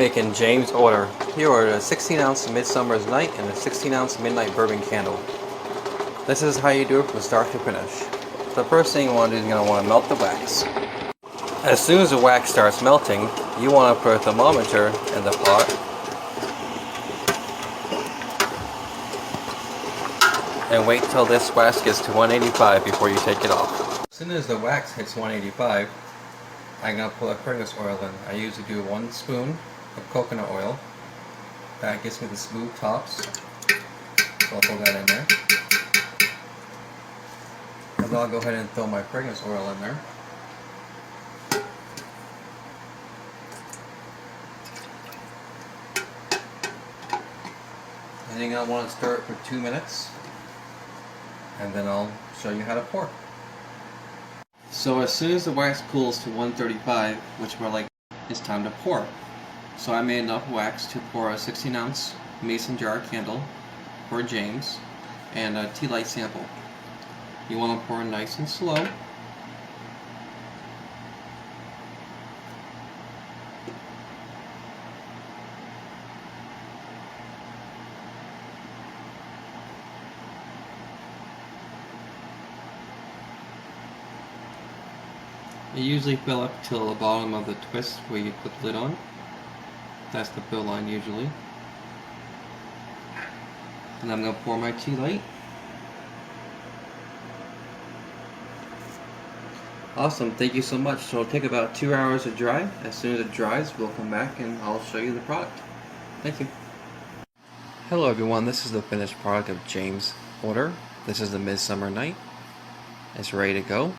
Making James' order. He ordered a 16-ounce Midsummer's Night and a 16-ounce Midnight Bourbon Candle. This is how you do it from start to finish. The first thing you want to do is you're going to want to melt the wax. As soon as the wax starts melting, you want to put a thermometer in the pot. And wait till this wax gets to 185 before you take it off. As soon as the wax hits 185, I'm going to put a fragrance oil in. I usually do 1 spoon of coconut oil. That gives me the smooth tops. So I'll put that in there. And then I'll go ahead and throw my fragrance oil in there. And then I want to stir it for 2 minutes. And then I'll show you how to pour. So as soon as the wax cools to 135, which we're like, it's time to pour. So I made enough wax to pour a 16-ounce mason jar candle for James and a tea light sample. You want to pour nice and slow. You usually fill up till the bottom of the twist where you put the lid on. That's the fill line usually. And I'm going to pour my tea light. Awesome, thank you so much. So it'll take about 2 hours to dry. As soon as it dries, we'll come back and I'll show you the product. Thank you. Hello everyone, this is the finished product of James' order. This is the Midsummer Night. It's ready to go.